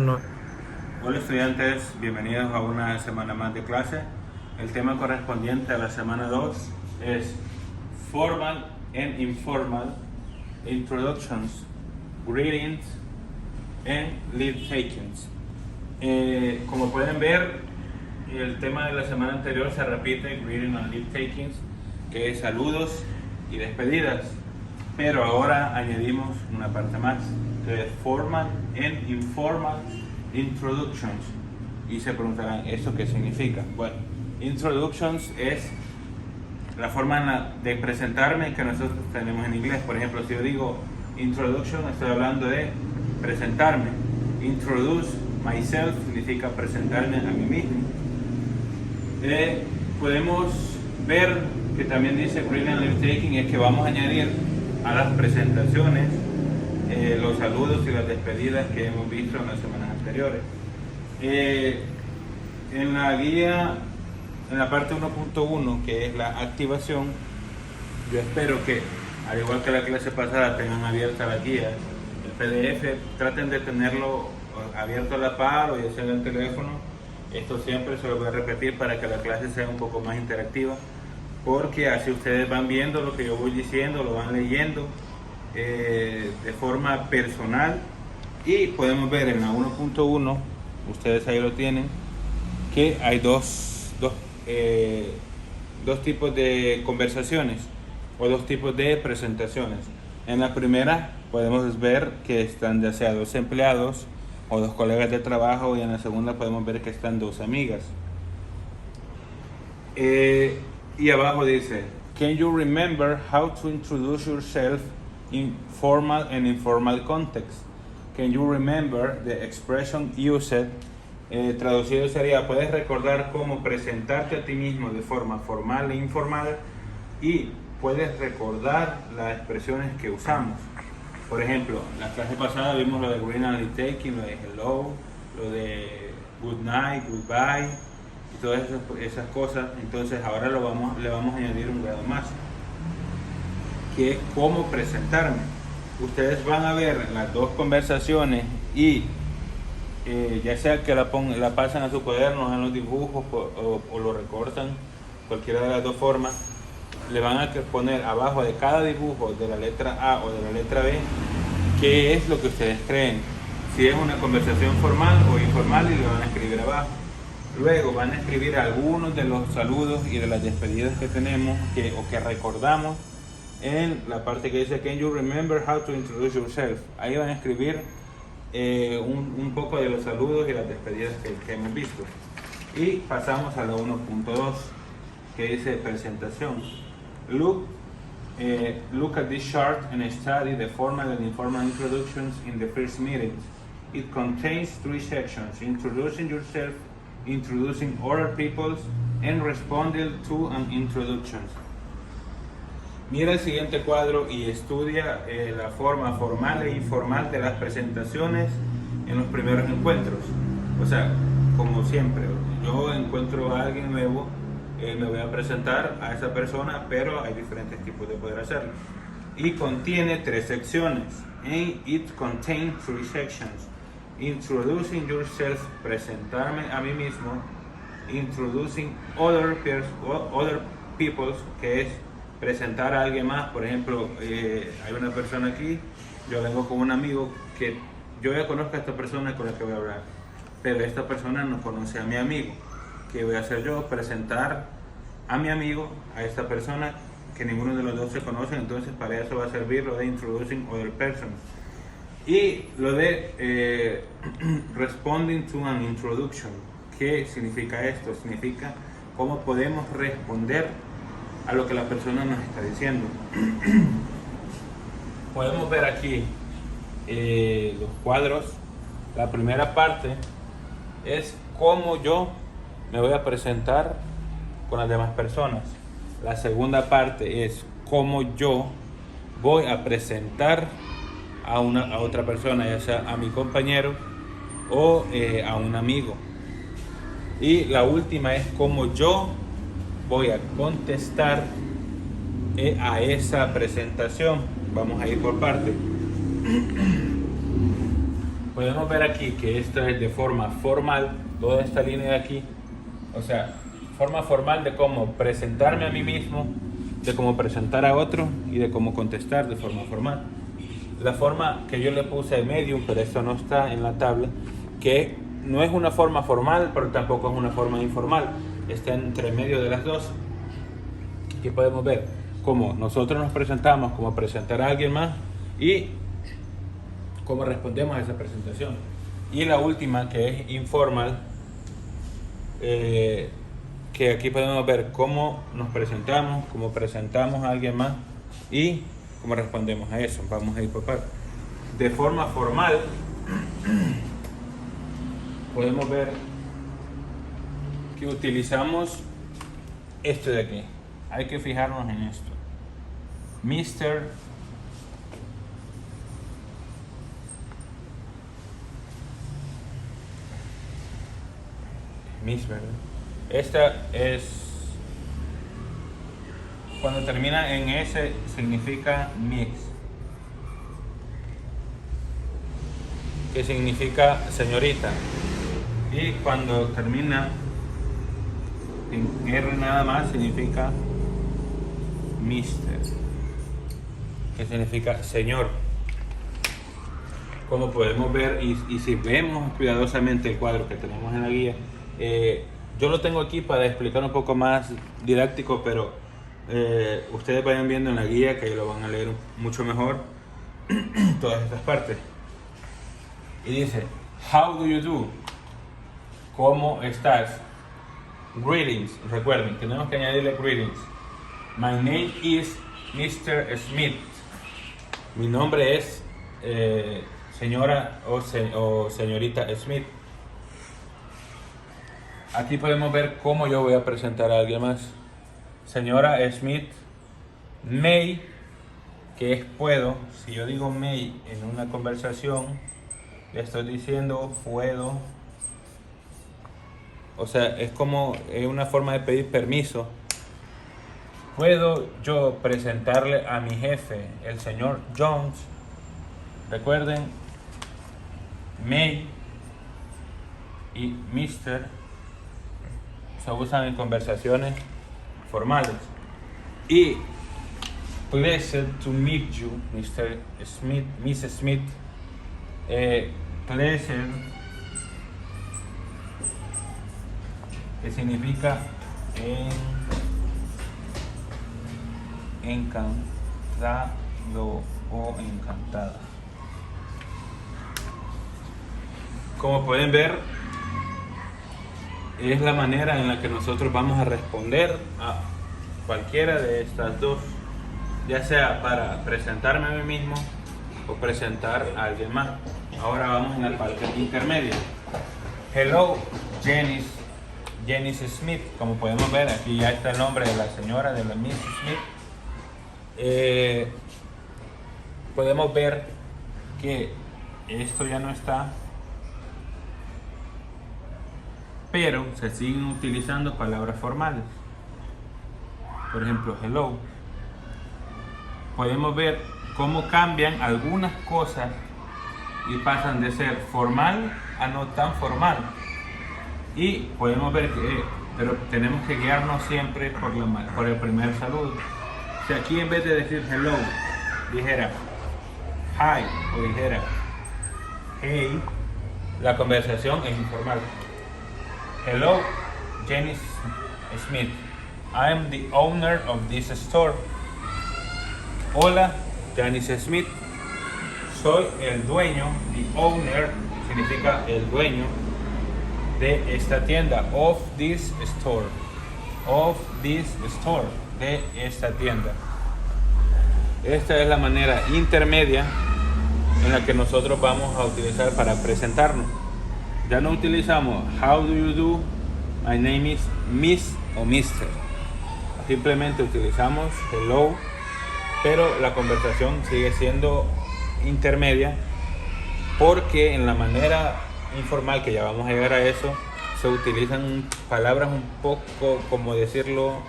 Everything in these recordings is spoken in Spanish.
No. Hola estudiantes, bienvenidos a una semana más de clase. El tema correspondiente a la semana 2 es Formal and Informal Introductions, Greetings and Leave Takings. Como pueden ver, el tema de la semana anterior se repite, Greetings and Leave Takings, que es saludos y despedidas. Pero ahora añadimos una parte más, que es Formal and Informal Introductions. Y se preguntarán, ¿esto qué significa? Bueno, Introductions es la forma de presentarme que nosotros tenemos en inglés. Por ejemplo, si yo digo Introduction, estoy hablando de presentarme. Introduce myself significa presentarme a mí mismo. Podemos ver que también dice Greeting and Leave Taking, es que vamos a añadir a las presentaciones los saludos y las despedidas que hemos visto en las semanas anteriores. En la guía, en la parte 1.1, que es la activación, yo espero que, al igual que la clase pasada, tengan abierta la guía, el PDF, traten de tenerlo abierto a la par o ya sea en el teléfono. Esto siempre se lo voy a repetir para que la clase sea un poco más interactiva, porque así ustedes van viendo lo que yo voy diciendo, lo van leyendo de forma personal, y podemos ver en la 1.1, ustedes ahí lo tienen, que hay dos tipos de conversaciones o dos tipos de presentaciones. En la primera podemos ver que están ya sea dos empleados o dos colegas de trabajo, y en la segunda podemos ver que están dos amigas. Y abajo dice, can you remember how to introduce yourself in formal and informal context? Can you remember the expression used? Traducido sería, ¿puedes recordar cómo presentarte a ti mismo de forma formal e informal? Y puedes recordar las expresiones que usamos. Por ejemplo, la clase pasada vimos lo de greeting and leave taking, lo de hello, lo de good night, goodbye, y todas esas cosas. Entonces ahora le vamos a añadir un grado más, que es cómo presentarme. Ustedes van a ver las dos conversaciones y ya sea que la pasan a su cuaderno, en los dibujos o lo recortan, cualquiera de las dos formas, le van a poner abajo de cada dibujo, de la letra A o de la letra B, qué es lo que ustedes creen, si es una conversación formal o informal, y lo van a escribir abajo. Luego van a escribir algunos de los saludos y de las despedidas que tenemos o que recordamos en la parte que dice Can you remember how to introduce yourself. Ahí van a escribir un poco de los saludos y las despedidas que hemos visto. Y pasamos a la 1.2, que dice presentación. Look at this chart and study the formal and informal introductions in the first meeting. It contains three sections: introducing yourself, introducing other people, and responding to an introduction. Mira el siguiente cuadro y estudia la forma formal e informal de las presentaciones en los primeros encuentros. O sea, como siempre, yo encuentro a alguien nuevo, me voy a presentar a esa persona, pero hay diferentes tipos de poder hacerlo. Y contiene tres secciones. And it contains three sections: introducing yourself, presentarme a mí mismo; introducing other people, que es presentar a alguien más. Por ejemplo, hay una persona aquí, yo vengo con un amigo que yo ya conozco a esta persona con la que voy a hablar, pero esta persona no conoce a mi amigo. ¿Qué voy a hacer yo? Presentar a mi amigo a esta persona que ninguno de los dos se conoce. Entonces para eso va a servir lo de introducing other persons. Y lo de responding to an introduction. ¿Qué significa esto? Significa cómo podemos responder a lo que la persona nos está diciendo. Podemos ver aquí los cuadros. La primera parte es cómo yo me voy a presentar con las demás personas. La segunda parte es cómo yo voy a presentar a otra persona, ya sea a mi compañero o a un amigo. Y la última es cómo yo voy a contestar a esa presentación. Vamos a ir por parte. podemos ver aquí que esto es de forma formal, toda esta línea de aquí, o sea, forma formal de cómo presentarme a mí mismo, de cómo presentar a otro y de cómo contestar de forma formal. La forma que yo le puse de medium, pero esto no está en la tabla, que no es una forma formal, pero tampoco es una forma informal, está entre medio de las dos. Aquí podemos ver cómo nosotros nos presentamos, cómo presentar a alguien más y cómo respondemos a esa presentación. Y la última, que es informal, que aquí podemos ver cómo nos presentamos, cómo presentamos a alguien más y cómo respondemos a eso. Vamos a ir por partes. De forma formal, podemos ver que utilizamos esto de aquí. Hay que fijarnos en esto. Mr. Miss, ¿verdad? Esta es, cuando termina en S significa mix, que significa señorita, y cuando termina en R nada más significa mister, que significa señor. Como podemos ver, y si vemos cuidadosamente el cuadro que tenemos en la guía, yo lo tengo aquí para explicar un poco más didáctico, pero ustedes vayan viendo en la guía que lo van a leer mucho mejor todas estas partes. Y dice, how do you do? ¿Cómo estás? Greetings. Recuerden, tenemos que añadirle greetings. My name is Mr. Smith. Mi nombre es señora o señorita Smith. Aquí podemos ver cómo yo voy a presentar a alguien más. Señora Smith, may, que es puedo. Si yo digo may en una conversación, le estoy diciendo puedo. O sea, es como una forma de pedir permiso. ¿Puedo yo presentarle a mi jefe, el señor Jones? Recuerden, may y Mr. se usan en conversaciones formales. Y pleased to meet you, Mr. Smith, Miss Smith. Pleasure, que significa encantado o encantada. Como pueden ver, es la manera en la que nosotros vamos a responder a cualquiera de estas dos, ya sea para presentarme a mí mismo o presentar a alguien más. Ahora vamos en la parte intermedia. Hello, Janice Smith. Como podemos ver, aquí ya está el nombre de la señora, de la Miss Smith. Podemos ver que esto ya no está, pero se siguen utilizando palabras formales. Por ejemplo, hello. Podemos ver cómo cambian algunas cosas y pasan de ser formal a no tan formal. Y podemos ver que, pero tenemos que guiarnos siempre por el primer saludo. Si aquí en vez de decir hello, dijera hi o dijera hey, la conversación es informal. Hello, Janice Smith. I am the owner of this store. Hola, Janice Smith. Soy el dueño. The owner significa el dueño de esta tienda. Of this store. Of this store. De esta tienda. Esta es la manera intermedia en la que nosotros vamos a utilizar para presentarnos. Ya no utilizamos how do you do, my name is Miss o Mr. Simplemente utilizamos hello, pero la conversación sigue siendo intermedia porque en la manera informal, que ya vamos a llegar a eso, se utilizan palabras un poco, como decirlo,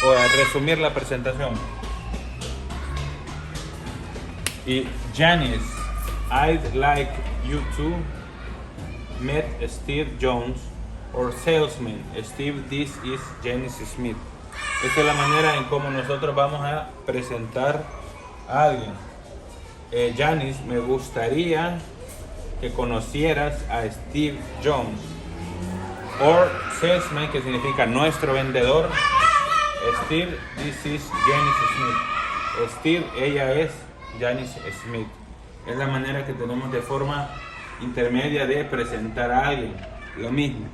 o a resumir la presentación. Y Janice I'd like you to meet Steve Jones or salesman. Steve, this is Janice Smith. Esta es la manera en cómo nosotros vamos a presentar a alguien. Janice, me gustaría que conocieras a Steve Jones. Or salesman, que significa nuestro vendedor. Steve, this is Janice Smith. Steve, ella es Janice Smith. Es la manera que tenemos de forma intermedia de presentar a alguien. Lo mismo.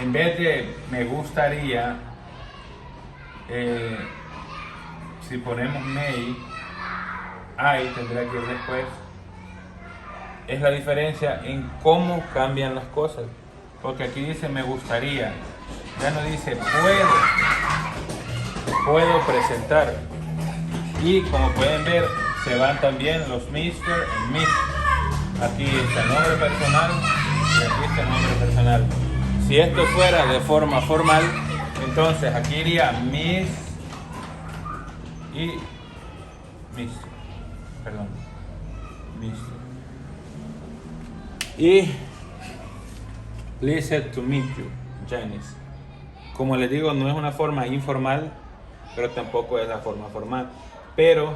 En vez de me gustaría, si ponemos may, I tendrá que ir después. Es la diferencia en cómo cambian las cosas. Porque aquí dice me gustaría. Ya no dice puedo presentar. Y como pueden ver, se van también los Mr. y Miss. Aquí está el nombre personal y aquí está el nombre personal. Si esto fuera de forma formal, entonces aquí iría Miss y Mr. Perdón. Mr. Y pleased to meet you, Janice. Como les digo, no es una forma informal, pero tampoco es la forma formal. Pero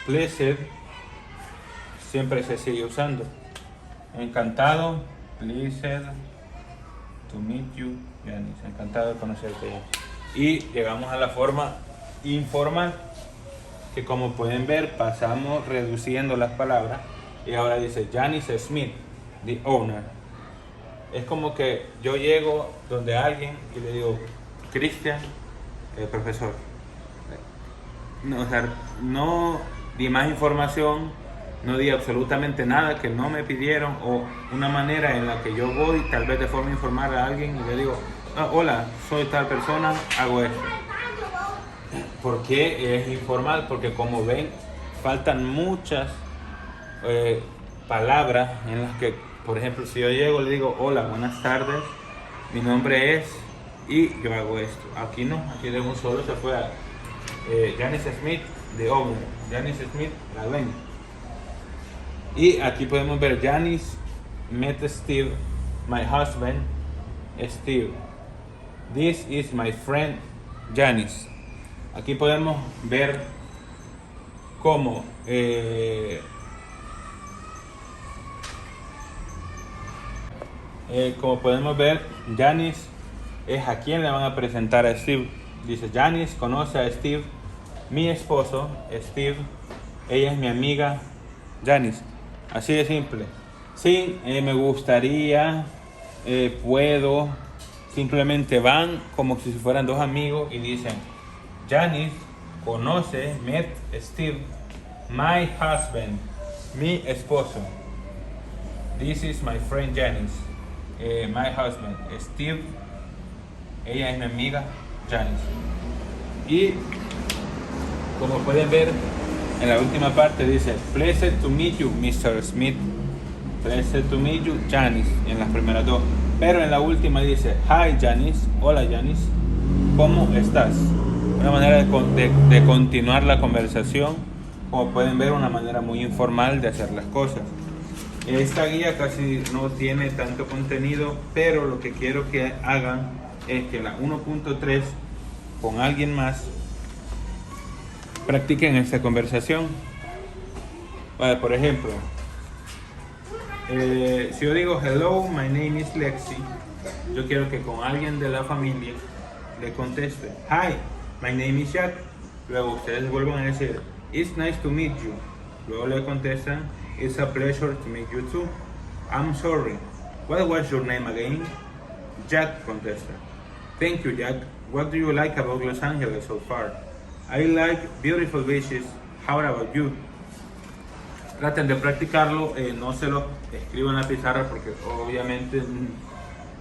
pleased siempre se sigue usando. Encantado, pleased to meet you, Janice. Encantado de conocerte. Y llegamos a la forma informal, que como pueden ver, pasamos reduciendo las palabras. Y ahora dice Janice Smith, the owner. Es como que yo llego donde alguien y le digo, Cristian, profesor. No, o sea, no di más información, no di absolutamente nada que no me pidieron, o una manera en la que yo voy, tal vez de forma informal, a alguien y le digo, hola, soy tal persona, hago esto. ¿Por qué es informal? Porque como ven, faltan muchas palabras en las que, por ejemplo, si yo llego le digo hola, buenas tardes, mi nombre es, y yo hago esto. Aquí no, aquí de un solo se fue a Janice Smith, the owner, Janice Smith, la dueña. Y aquí podemos ver Janice met Steve, my husband Steve, this is my friend Janice. Aquí podemos ver cómo como podemos ver, Janice es a quien le van a presentar a Steve. Dice Janice conoce a Steve, mi esposo Steve, ella es mi amiga Janice. Así de simple. Sin me gustaría, puedo, simplemente van como si fueran dos amigos y dicen Janice conoce, met Steve, my husband, mi esposo. This is my friend Janice. My husband, Steve, ella es mi amiga, Janice. Y como pueden ver, en la última parte dice, pleased to meet you, Mr. Smith. Pleased to meet you, Janice, en las primeras dos. Pero en la última dice, hi Janice, hola Janice, ¿cómo estás? Una manera de continuar la conversación. Como pueden ver, una manera muy informal de hacer las cosas. Esta guía casi no tiene tanto contenido, pero lo que quiero que hagan es que la 1.3 con alguien más practiquen esta conversación. Vale, por ejemplo, si yo digo hello, my name is Lexi, yo quiero que con alguien de la familia le conteste hi, my name is Jack. Luego ustedes vuelvan a decir it's nice to meet you. Luego le contestan it's a pleasure to meet you too. I'm sorry, what was your name again? Jack contesta. Thank you, Jack. What do you like about Los Angeles so far? I like beautiful beaches. How about you? Traten de practicarlo, no se lo escriban en la pizarra porque obviamente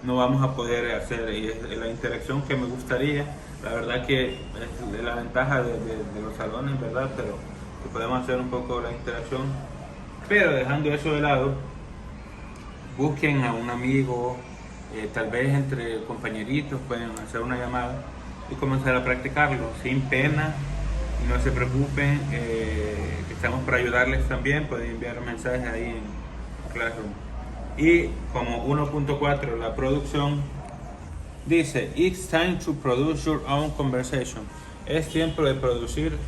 no vamos a poder hacer la interacción que me gustaría. La verdad que es la ventaja de los salones, ¿verdad? Pero que podemos hacer un poco la interacción. Pero dejando eso de lado, busquen a un amigo, tal vez entre compañeritos pueden hacer una llamada y comenzar a practicarlo sin pena. Y no se preocupen, que estamos para ayudarles también, pueden enviar mensajes ahí en Classroom. Y como 1.4, la producción, dice, it's time to produce your own conversation. Es tiempo de producir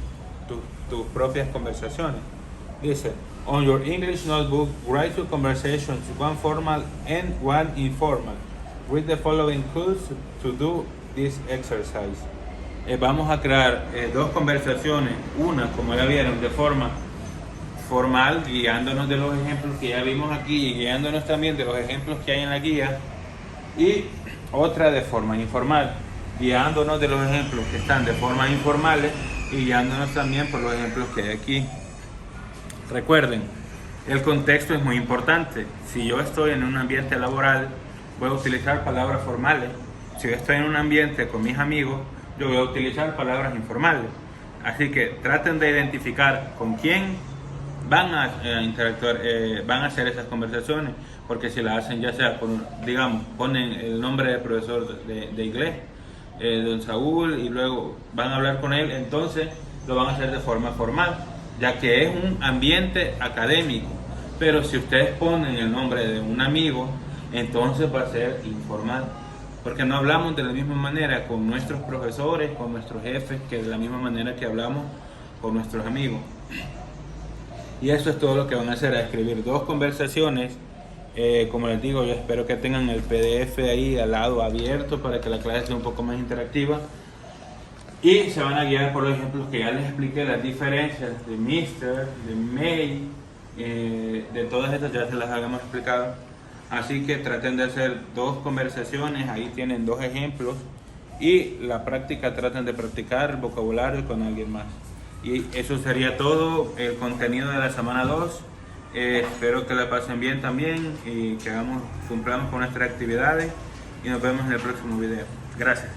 tus propias conversaciones. Dice, on your English notebook, write your conversations, one formal and one informal. Read the following clues to do this exercise. Vamos a crear dos conversaciones, una, como ya vieron, de forma formal, guiándonos de los ejemplos que ya vimos aquí y guiándonos también de los ejemplos que hay en la guía, y otra de forma informal, guiándonos de los ejemplos que están de forma informales y guiándonos también por los ejemplos que hay aquí. Recuerden, el contexto es muy importante. Si yo estoy en un ambiente laboral, voy a utilizar palabras formales. Si yo estoy en un ambiente con mis amigos, yo voy a utilizar palabras informales. Así que traten de identificar con quién van a interactuar, van a hacer esas conversaciones, porque si las hacen ya sea, digamos, ponen el nombre del profesor de inglés, don Saúl, y luego van a hablar con él, entonces lo van a hacer de forma formal, ya que es un ambiente académico. Pero si ustedes ponen el nombre de un amigo, entonces va a ser informal, porque no hablamos de la misma manera con nuestros profesores, con nuestros jefes, que de la misma manera que hablamos con nuestros amigos. Y eso es todo lo que van a hacer, a escribir dos conversaciones. Como les digo, yo espero que tengan el PDF ahí al lado abierto para que la clase sea un poco más interactiva. Y se van a guiar por los ejemplos que ya les expliqué, las diferencias de Mr., de May, de todas estas ya se las habíamos explicado. Así que traten de hacer dos conversaciones, ahí tienen dos ejemplos. Y la práctica, traten de practicar el vocabulario con alguien más. Y eso sería todo el contenido de la semana 2. Espero que la pasen bien también y que cumplamos con nuestras actividades. Y nos vemos en el próximo video. Gracias.